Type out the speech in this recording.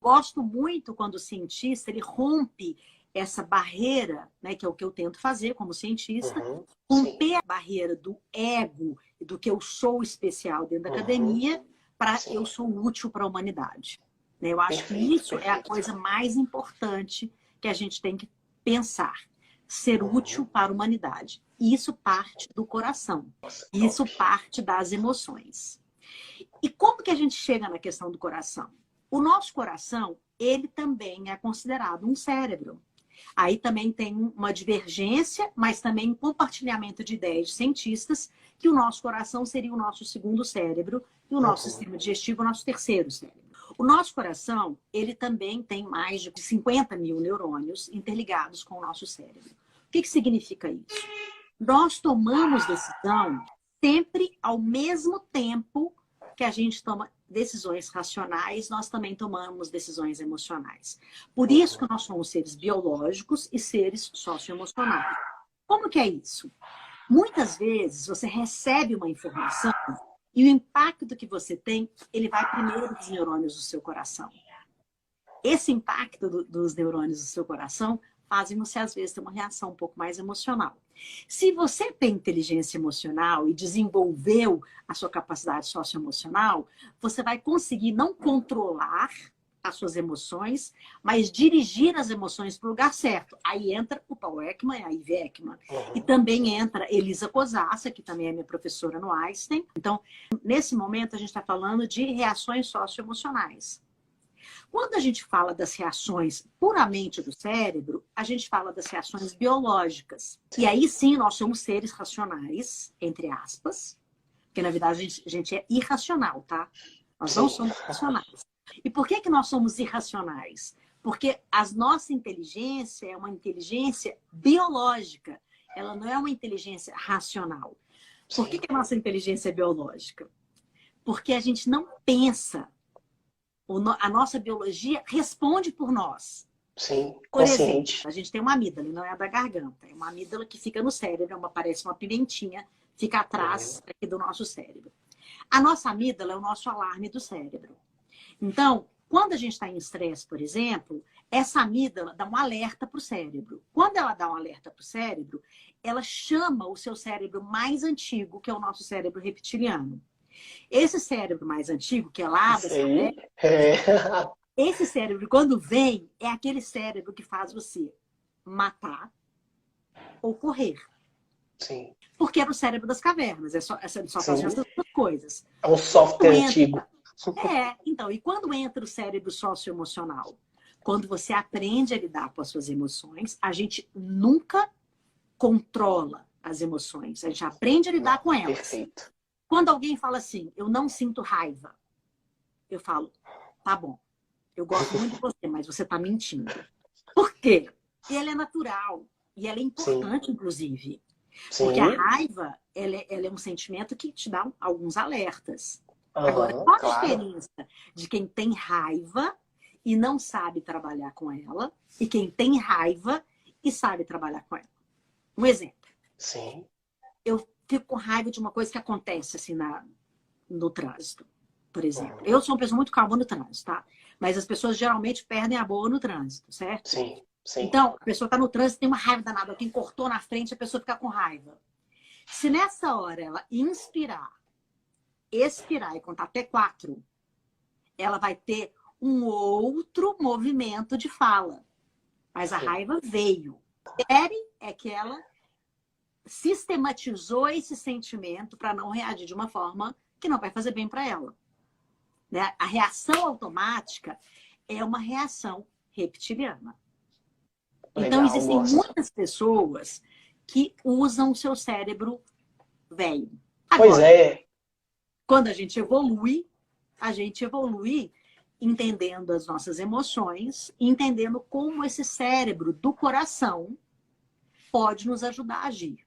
gosto muito quando o cientista ele rompe essa barreira, né, que é o que eu tento fazer como cientista, romper a barreira do ego e do que eu sou especial dentro da academia para eu sou útil para a humanidade. Né? Eu acho que isso é a coisa mais importante que a gente tem que pensar. Ser útil para a humanidade. Isso parte do coração. Isso parte das emoções. E como que a gente chega na questão do coração? O nosso coração, ele também é considerado um cérebro. Aí também tem uma divergência, mas também um compartilhamento de ideias de cientistas que o nosso coração seria o nosso segundo cérebro e o nosso sistema digestivo o nosso terceiro cérebro. O nosso coração, ele também tem mais de 50 mil neurônios interligados com o nosso cérebro. O que significa isso? Nós tomamos decisão sempre ao mesmo tempo que a gente toma decisões racionais, nós também tomamos decisões emocionais. Por isso que nós somos seres biológicos e seres socioemocionais. Como que é isso? Muitas vezes você recebe uma informação e o impacto que você tem, ele vai primeiro dos neurônios do seu coração. Esse impacto dos neurônios do seu coração fazem você, às vezes, ter uma reação um pouco mais emocional. Se você tem inteligência emocional e desenvolveu a sua capacidade socioemocional, você vai conseguir não controlar as suas emoções, mas dirigir as emoções para o lugar certo. Aí entra o Paul Ekman e a Ivy Ekman. E também entra Elisa Cosassa, que também é minha professora no Einstein. Então, nesse momento, a gente está falando de reações socioemocionais. Quando a gente fala das reações puramente do cérebro, a gente fala das reações biológicas. E aí sim, nós somos seres racionais, entre aspas, porque na verdade a gente é irracional, tá? Nós não somos racionais. E por que nós somos irracionais? Porque a nossa inteligência é uma inteligência biológica. Ela não é uma inteligência racional. Por que a nossa inteligência é biológica? Porque a gente não pensa. A nossa biologia responde por nós. Sim, por exemplo, a gente tem uma amígdala, não é a da garganta. É uma amígdala que fica no cérebro, parece uma pimentinha, fica atrás aqui do nosso cérebro. A nossa amígdala é o nosso alarme do cérebro. Então, quando a gente está em estresse, por exemplo, essa amígdala dá um alerta para o cérebro. Quando ela dá um alerta para o cérebro, ela chama o seu cérebro mais antigo, que é o nosso cérebro reptiliano. Esse cérebro mais antigo, que é lá dessa esse cérebro, quando vem, é aquele cérebro que faz você matar ou correr. Sim. Porque era o cérebro das cavernas, só fazia essas duas coisas. É um software antigo. Então, e quando entra o cérebro socioemocional? Quando você aprende a lidar com as suas emoções, a gente nunca controla as emoções. A gente aprende a lidar com elas. Perfeito. Quando alguém fala assim, eu não sinto raiva, eu falo, tá bom, eu gosto muito de você, mas você tá mentindo. Por quê? E ela é natural. E ela é importante, inclusive. Porque a raiva, ela é um sentimento que te dá alguns alertas. Agora, qual a diferença de quem tem raiva e não sabe trabalhar com ela e quem tem raiva e sabe trabalhar com ela? Um exemplo. Sim. Eu fico com raiva de uma coisa que acontece assim no trânsito, por exemplo. Eu sou uma pessoa muito calma no trânsito, tá? Mas as pessoas geralmente perdem a boa no trânsito, certo? Sim. Então, a pessoa está no trânsito, tem uma raiva danada. Alguém cortou na frente, a pessoa fica com raiva. Se nessa hora ela inspirar, expirar e contar até 4, ela vai ter um outro movimento de fala. Mas a raiva veio. É que ela sistematizou esse sentimento para não reagir de uma forma que não vai fazer bem para ela. Né? A reação automática é uma reação reptiliana. Então, existem muitas pessoas que usam o seu cérebro velho. Agora, quando a gente evolui entendendo as nossas emoções, entendendo como esse cérebro do coração pode nos ajudar a agir.